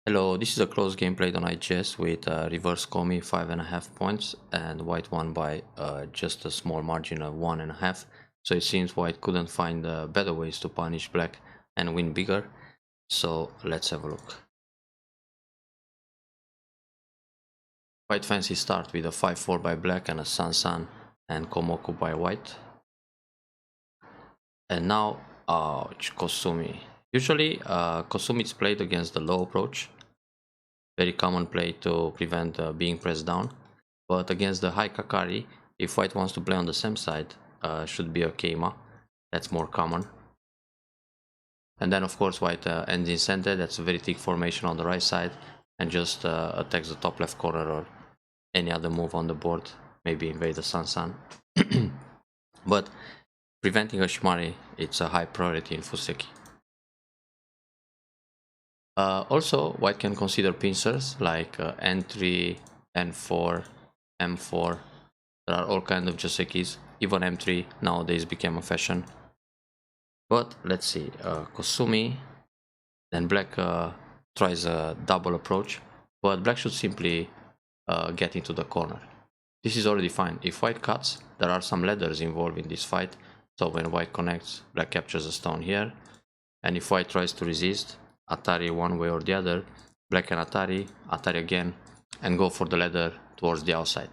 Hello, this is a close game played on IGS with reverse Komi 5.5 points and white won by just a small margin of 1.5. So it seems white couldn't find better ways to punish black and win bigger. So let's have a look. White fancy start with a 5-4 by black and a Sansan and Komoku by white. And now, ouch, Kosumi. Usually Kosumi is played against the low approach. Very common play to prevent being pressed down. But against the high Kakari, if white wants to play on the same side, should be a Keima. That's more common. And then of course white ends in center. That's a very thick formation on the right side. And just attacks the top left corner or any other move on the board. Maybe invade the Sansan. But preventing a Shimari, it's a high priority in Fuseki. Also, white can consider pincers like N3, N4, M4. There are all kinds of Josekis. Even M3 nowadays became a fashion. But let's see, Kosumi. Then black tries a double approach, but black should simply get into the corner. This is already fine. If white cuts, there are some ladders involved in this fight. So when white connects, black captures a stone here. And if white tries to resist, Atari one way or the other, black and Atari again, and go for the ladder towards the outside.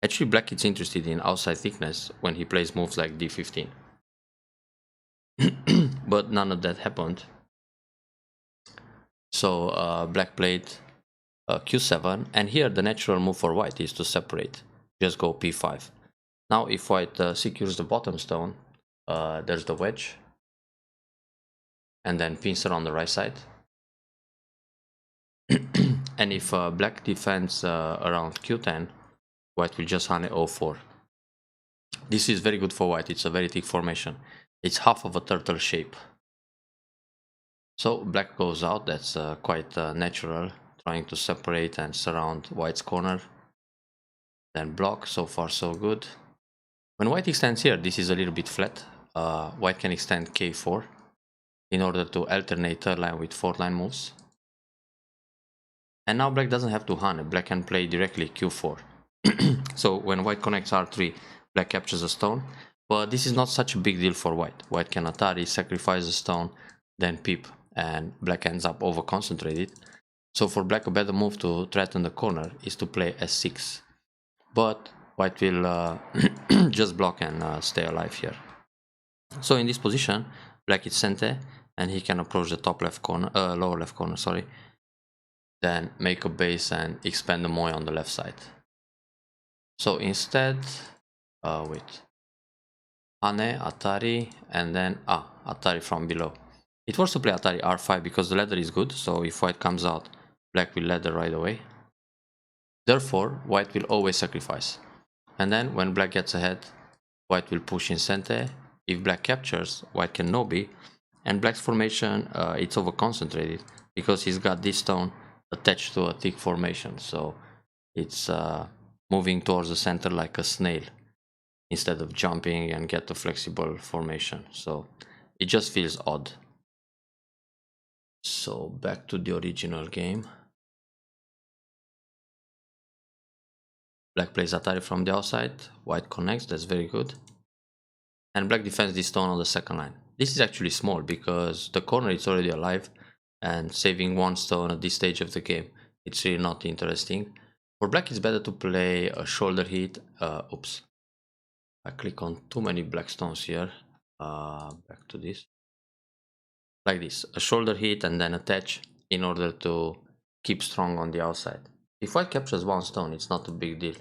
Actually, black is interested in outside thickness when he plays moves like d15. But none of that happened. So black played q7, and here the natural move for white is to separate. Just go p5. Now if white secures the bottom stone, there's the wedge. And then pincer on the right side. And if black defends around q10, white will just hane o4. This is very good for white. It's a very thick formation. It's half of a turtle shape. So black goes out. That's quite natural, trying to separate and surround white's corner. Then block. So far so good. When white extends here, this is a little bit flat. White can extend k4 in order to alternate third line with fourth line moves. And now black doesn't have to hane. Black can play directly q4. So when white connects r3, black captures a stone. But this is not such a big deal for white. White can Atari, sacrifice a stone, then peep, and black ends up over concentrated. So for black, a better move to threaten the corner is to play s6. But white will just block and stay alive here. So in this position, black is center, and he can approach the top left corner, lower left corner, sorry. Then make a base and expand the moe on the left side. So instead, wait, hane, Atari, and then Atari from below. It works to play Atari r5 because the ladder is good, so if white comes out, black will ladder right away. Therefore, white will always sacrifice. And then when black gets ahead, white will push in center. If black captures, white can nobi, and black's formation, it's over concentrated because he's got this stone attached to a thick formation, so it's moving towards the center like a snail instead of jumping and get a flexible formation. So it just feels odd. So back to the original game. Black plays Atari from the outside, white connects, that's very good. And black defends this stone on the second line. This is actually small because the corner is already alive, and saving one stone at this stage of the game, it's really not interesting. For black, it's better to play a shoulder hit. Oops. I click on too many black stones here. Back to this. Like this, a shoulder hit and then attach in order to keep strong on the outside. If white captures one stone, it's not a big deal.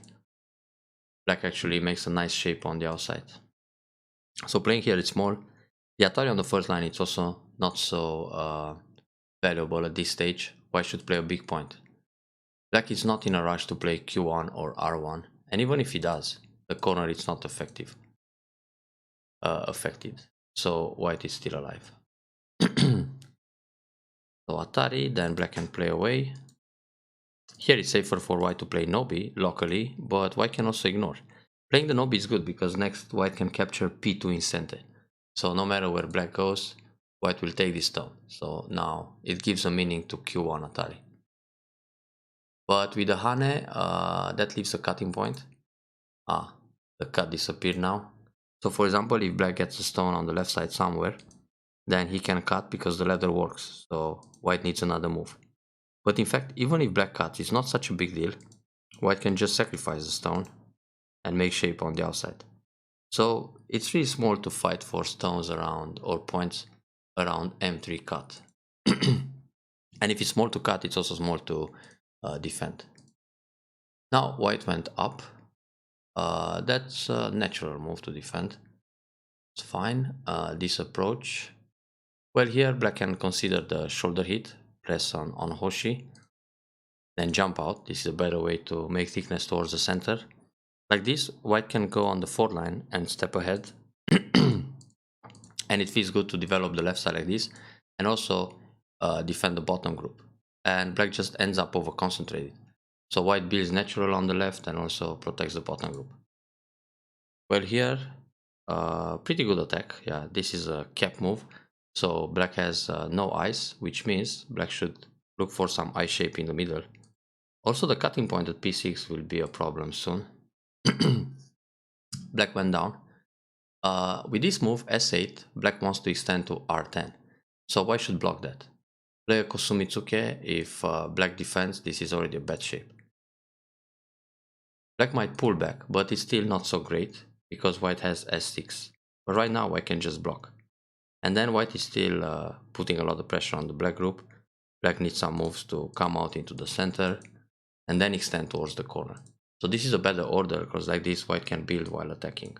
Black actually makes a nice shape on the outside. So playing here, it's small. The Atari on the first line, it's also not so valuable at this stage. White should play a big point. Black is not in a rush to play q1 or r1, and even if he does, the corner is not affected. So white is still alive. So Atari, then black can play away. Here it's safer for white to play nobi locally, but white can also ignore. Playing the nobi is good because next white can capture p2 in center. So no matter where black goes, white will take this stone. So now it gives a meaning to q1 Atari. But with the Hane, that leaves a cutting point. The cut disappeared now. So for example, if black gets a stone on the left side somewhere, then he can cut because the ladder works, so white needs another move. But in fact, even if black cuts, it's not such a big deal. White can just sacrifice the stone and make shape on the outside. So it's really small to fight for stones around or points around M3 cut. And if it's small to cut, it's also small to defend. Now white went up. That's a natural move to defend. It's fine. This approach. Well, here black can consider the shoulder hit, press on Hoshi, then jump out. This is a better way to make thickness towards the center. Like this, white can go on the 4 line and step ahead. And it feels good to develop the left side like this and also defend the bottom group. And black just ends up over concentrated. So white builds natural on the left and also protects the bottom group. Well, here, pretty good attack. Yeah, this is a cap move. So black has no eyes, which means black should look for some eye shape in the middle. Also, the cutting point at p6 will be a problem soon. Black went down. With this move, s8, black wants to extend to r10. So white should block that. Play a Kosumitsuke. If black defends, this is already a bad shape. Black might pull back, but it's still not so great because white has s6. But right now, white can just block. And then white is still putting a lot of pressure on the black group. Black needs some moves to come out into the center and then extend towards the corner. So this is a better order because like this, white can build while attacking.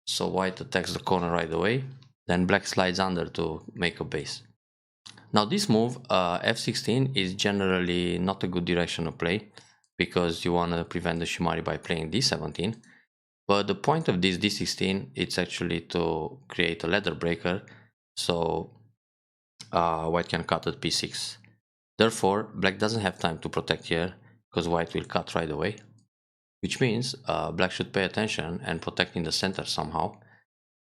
So white attacks the corner right away. Then black slides under to make a base. Now this move, f16, is generally not a good direction to play because you want to prevent the Shimari by playing d17. But the point of this d16 is actually to create a ladder breaker, so white can cut at p6. Therefore, black doesn't have time to protect here because white will cut right away, which means black should pay attention and protect in the center somehow,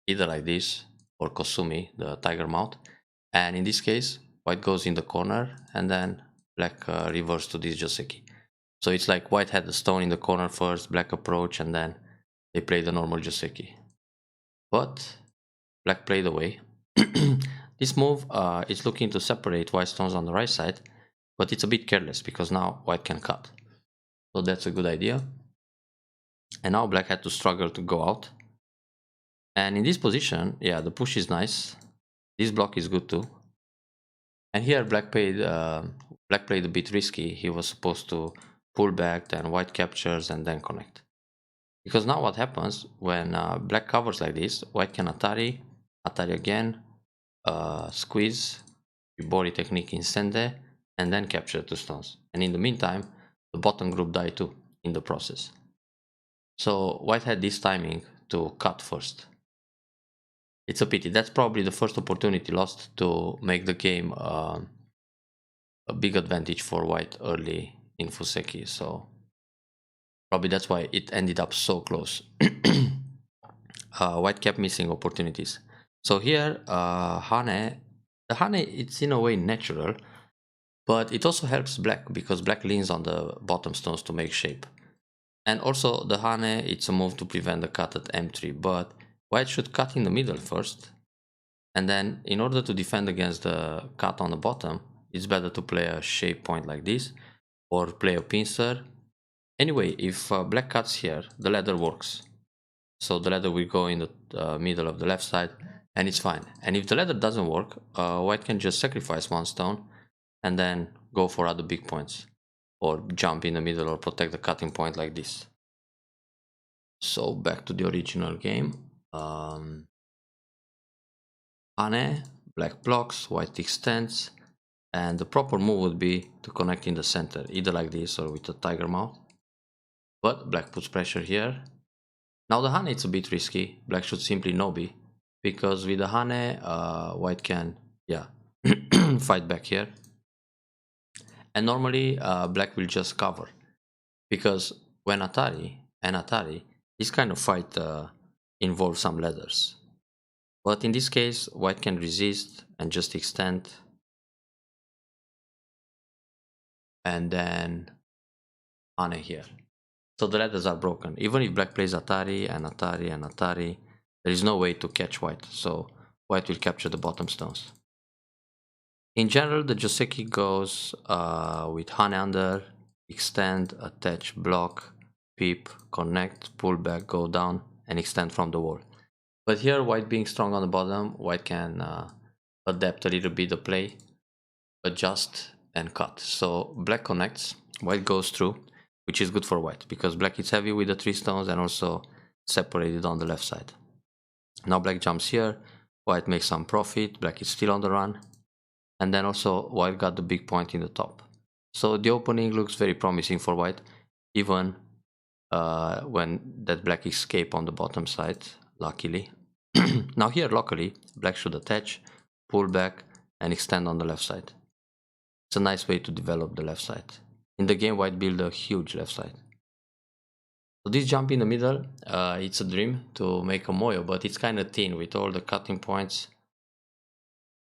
either like this or Kosumi, the tiger mouth. And in this case, white goes in the corner and then black reverts to this Joseki. So it's like white had the stone in the corner first, black approach, and then they played the normal Joseki. But black played away. This move is looking to separate white stones on the right side, but it's a bit careless because now white can cut. So that's a good idea. And now black had to struggle to go out. And in this position, yeah, the push is nice. This block is good too. And here black played a bit risky. He was supposed to pull back, then white captures, and then connect. Because now what happens when black covers like this, white can Atari again, squeeze, Bori technique in Sende, and then capture 2 stones. And in the meantime, the bottom group die too in the process. So white had this timing to cut first. It's a pity. That's probably the first opportunity lost to make the game a big advantage for white early in Fuseki. So probably that's why it ended up so close. White kept missing opportunities. So here, Hane, the Hane, it's in a way natural, but it also helps black because black leans on the bottom stones to make shape. And also the Hane, it's a move to prevent the cut at m3, but white should cut in the middle first. And then in order to defend against the cut on the bottom, it's better to play a shape point like this or play a pincer. Anyway, if black cuts here, the ladder works. So the ladder will go in the middle of the left side and it's fine. And if the ladder doesn't work, white can just sacrifice 1 stone and then go for other big points or jump in the middle or protect the cutting point like this. So back to the original game. Hane, black blocks, white extends, and the proper move would be to connect in the center, either like this or with a tiger mouth. But black puts pressure here. Now the Hane, it's a bit risky. Black should simply no-B, because with the Hane, white can, yeah, fight back here. And normally, black will just cover, because when Atari, this kind of fight involves some ladders. But in this case, white can resist and just extend. and then Hane here. So the ladders are broken. Even if black plays Atari and Atari and Atari, there is no way to catch white, so white will capture the bottom stones. In general, the Joseki goes with Hane under, extend, attach, block, peep, connect, pull back, go down, and extend from the wall. But here, white being strong on the bottom, white can adapt a little bit the play, adjust, and cut. So black connects, white goes through, which is good for white, because black is heavy with the 3 stones and also separated on the left side. Now black jumps here, white makes some profit, black is still on the run, and then also white got the big point in the top. So the opening looks very promising for white, even when that black escape on the bottom side, luckily. Now here, luckily, black should attach, pull back, and extend on the left side. It's a nice way to develop the left side. In the game, white build a huge left side. So this jump in the middle, it's a dream to make a moyo, but it's kind of thin with all the cutting points.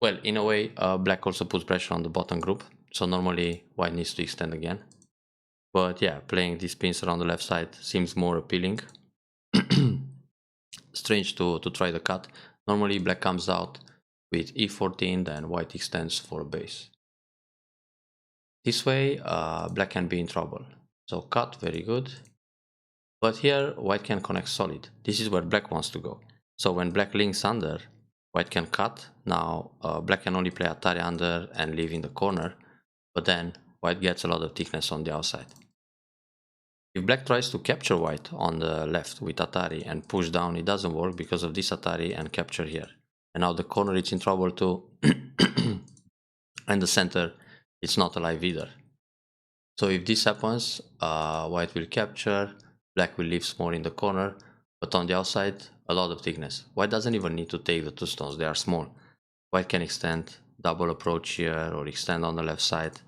Well, in a way, black also puts pressure on the bottom group, so normally white needs to extend again. But yeah, playing these pins around the left side seems more appealing. Strange to try the cut. Normally black comes out with e14, then white extends for a base. This way, black can be in trouble. So cut, very good. But here, white can connect solid. This is where black wants to go. So when black links under, white can cut. Now, black can only play Atari under and leave in the corner. But then, white gets a lot of thickness on the outside. If black tries to capture white on the left with Atari and push down, it doesn't work because of this Atari and capture here. And now the corner is in trouble too. And the center, it's not alive either. So if this happens, white will capture, black will leave more in the corner, but on the outside, a lot of thickness. White doesn't even need to take the 2 stones, they are small. White can extend, double approach here, or extend on the left side,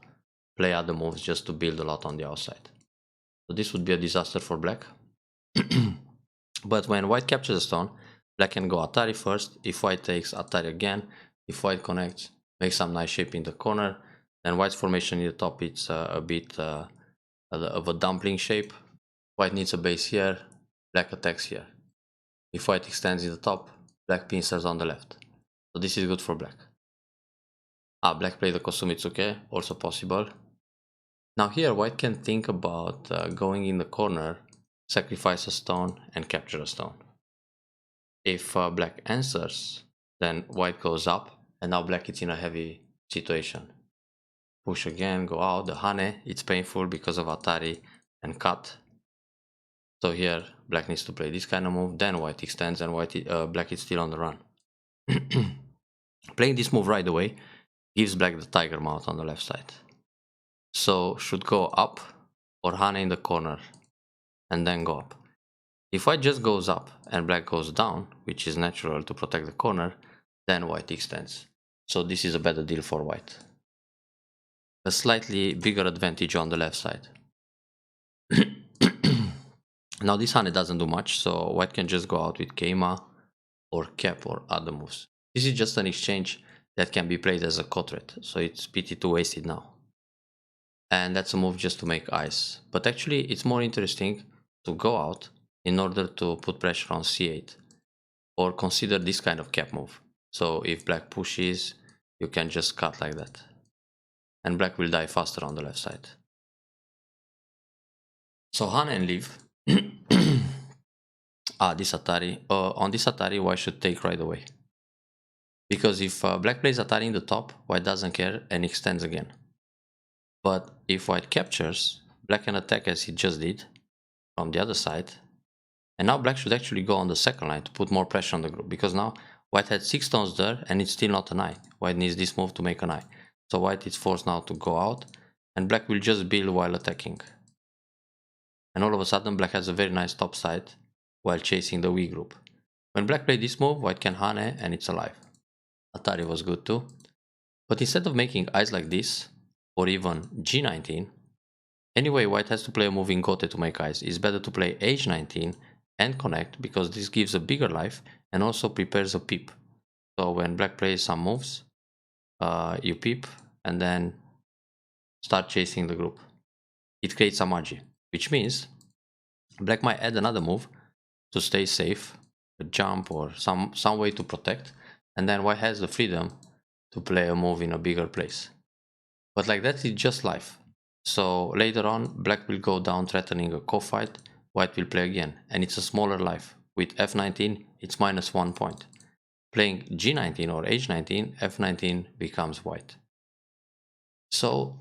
play other moves just to build a lot on the outside. So this would be a disaster for black. But when white captures a stone, black can go Atari first. If white takes Atari again, if white connects, makes some nice shape in the corner, then white's formation in the top, it's a bit of a dumpling shape. White needs a base here, black attacks here. If white extends in the top, black pincers on the left. So this is good for black. Black played the Kosumitsuke, also possible. Now here white can think about going in the corner, sacrifice a stone and capture a stone. If black answers, then white goes up and now black is in a heavy situation. Push again, go out, the Hane, it's painful because of Atari and cut. So here black needs to play this kind of move, then white extends and black is still on the run. Playing this move right away gives black the tiger mouth on the left side. So should go up or Hane in the corner and then go up. If white just goes up and black goes down, which is natural to protect the corner, then white extends. So this is a better deal for white. A slightly bigger advantage on the left side. Now this Hane doesn't do much, so white can just go out with Keima or Cap or other moves. This is just an exchange that can be played as a co-threat, so it's pity to waste it now. And that's a move just to make ice. But actually it's more interesting to go out in order to put pressure on c8 or consider this kind of cap move. So if black pushes, you can just cut like that. And black will die faster on the left side. So Hane and leave. This Atari. On this Atari, white should take right away. Because if black plays Atari in the top, white doesn't care and extends again. But if white captures, black can attack as he just did from the other side. And now black should actually go on the second line to put more pressure on the group. Because now white had 6 stones there and it's still not an eye. White needs this move to make an eye. So white is forced now to go out. And black will just build while attacking. And all of a sudden black has a very nice top side while chasing the weak group. When black played this move, white can Hane and it's alive. Atari was good too. But instead of making eyes like this, or even g19, anyway white has to play a move in Gote to make eyes. It's better to play h19 and connect because this gives a bigger life and also prepares a peep. So when black plays some moves, you peep and then start chasing the group. It creates a magi, which means black might add another move to stay safe, a jump or some way to protect, and then white has the freedom to play a move in a bigger place. But like that, it's just life. So later on, black will go down threatening a co-fight, white will play again, and it's a smaller life. With f19, it's -1 point. Playing g19 or h19, f19 becomes white. So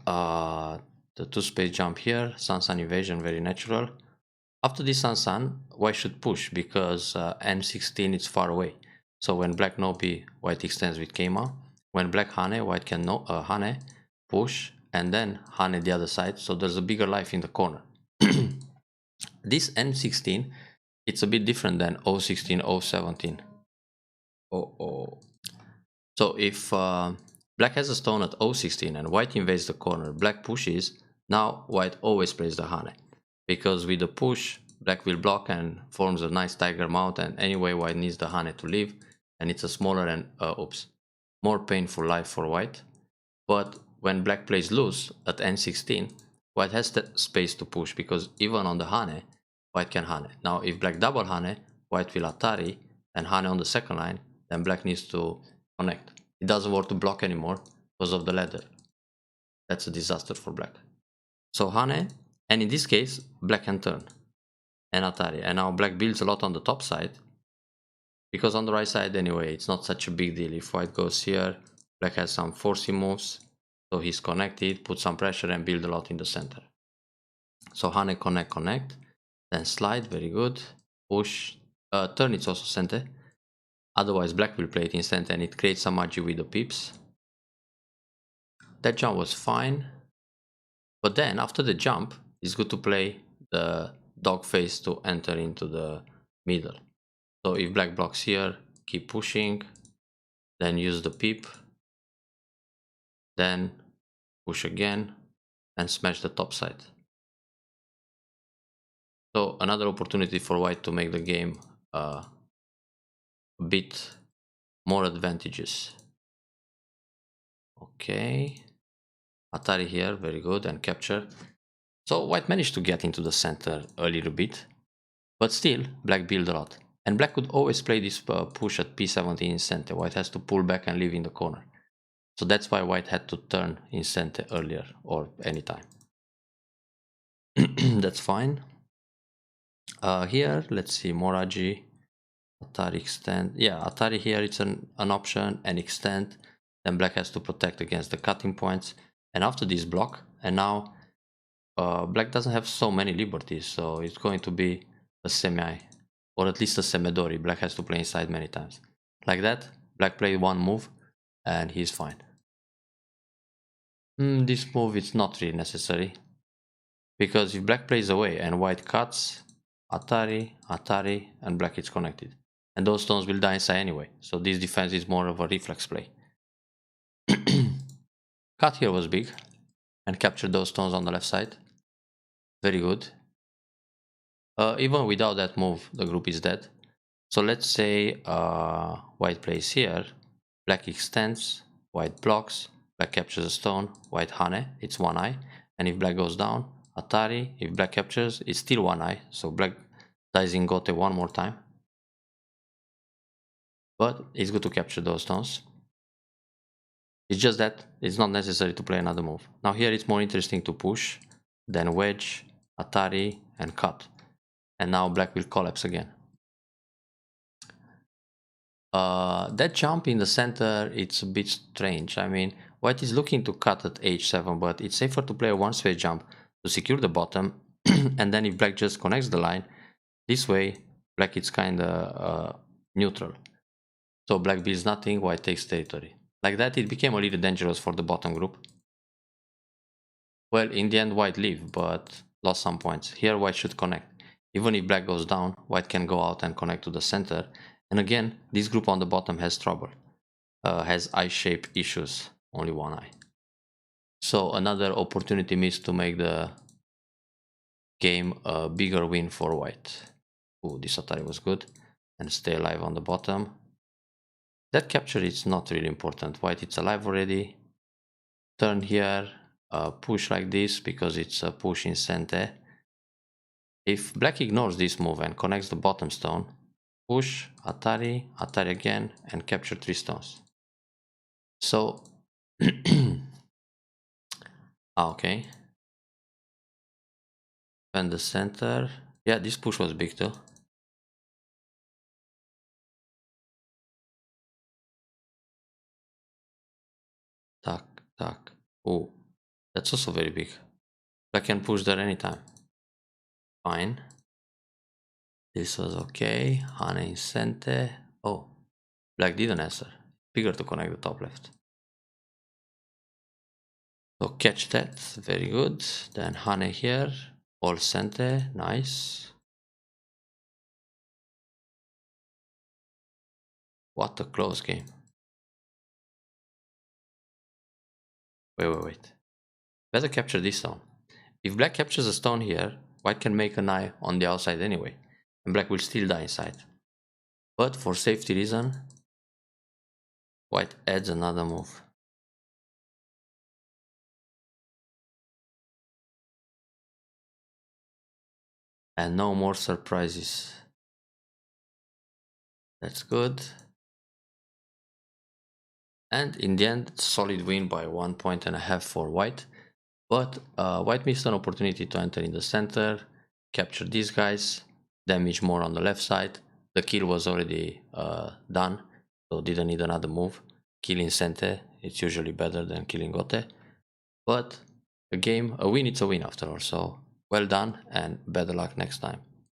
the two-space jump here, sun-sun invasion, very natural. After this sun-sun, white should push because n16 is far away. So when black no b, white extends with Keima. When black hane, white can no hane, push, and then hane the other side. So there's a bigger life in the corner. This n16, it's a bit different than o16, o17. So if black has a stone at o16 and white invades the corner, black pushes, now white always plays the hane. Because with the push, black will block and forms a nice tiger mount, and anyway white needs the hane to leave, and it's a smaller and more painful life for white. But when black plays loose at n16, white has the space to push, because even on the hane, white can hane. Now if black double hane, white will atari and hane on the second line, then black needs to connect. It doesn't work to block anymore because of the ladder. That's a disaster for black. So hane, and in this case, black can turn and atari. And now black builds a lot on the top side, because on the right side anyway, it's not such a big deal. If white goes here, black has some forcing moves, so he's connected, put some pressure and build a lot in the center. So hane, connect, then slide, very good. Push, turn, it's also center. Otherwise black will play it in center and it creates some magi with the pips. That jump was fine. But then after the jump, it's good to play the dog face to enter into the middle. So if black blocks here, keep pushing, then use the pip, then push again and smash the top side. So another opportunity for white to make the game a bit more advantageous. Okay, atari here, very good, and capture. So white managed to get into the center a little bit, but still black built a lot. And black could always play this push at p17 in center. White has to pull back and leave in the corner. So that's why white had to turn in center earlier or anytime. That's fine. Here, let's see, Moraji, Atari extend. Yeah, Atari here, it's an option, and extend. Then black has to protect against the cutting points. And after this block, and now black doesn't have so many liberties, so it's going to be a semi, or at least a semidori. Black has to play inside many times. Like that, black played one move, and he's fine. This move is not really necessary, because if black plays away and white cuts, atari, atari, and black is connected. And those stones will die inside anyway, so this defense is more of a reflex play. Cut here was big, and captured those stones on the left side. Very good. Even without that move, the group is dead. So let's say white plays here, black extends, white blocks, black captures a stone, white hane, it's one eye, and if black goes down, atari, if black captures, it's still one eye, so black dies in gote one more time. But it's good to capture those stones. It's just that it's not necessary to play another move. Now here it's more interesting to push, then wedge, atari, and cut. And now black will collapse again. That jump in the center, it's a bit strange. I mean, white is looking to cut at h7, but it's safer to play a one space jump to secure the bottom. And then if black just connects the line, this way black is kinda neutral. So black builds nothing, white takes territory. Like that, it became a little dangerous for the bottom group. Well, in the end, white lived, but lost some points. Here, white should connect. Even if black goes down, white can go out and connect to the center. And again, this group on the bottom has trouble. Has eye-shape issues, only one eye. So another opportunity missed to make the game a bigger win for white. Oh, this atari was good. And stay alive on the bottom. That capture is not really important. White is alive already. Turn here. push like this because it's a push in center. If black ignores this move and connects the bottom stone, push, Atari, Atari again, and capture 3 stones. So, okay. And the center. Yeah, this push was big too. Tack, tack. Oh, that's also very big. I can push there anytime. Fine. This was okay. Hane in center. Oh, black didn't answer. Bigger to connect the top left. So catch that. Very good. Then Hane here. All center. Nice. What a close game. Wait. Better capture this stone. If black captures a stone here, white can make an eye on the outside anyway, and black will still die inside. But for safety reason, white adds another move. And no more surprises. That's good. And in the end, solid win by 1.5 points for white. But white missed an opportunity to enter in the center, capture these guys, damage more on the left side. The kill was already done, so didn't need another move. Killing center, it's usually better than killing gote. But a win, it's a win after all. So well done and better luck next time.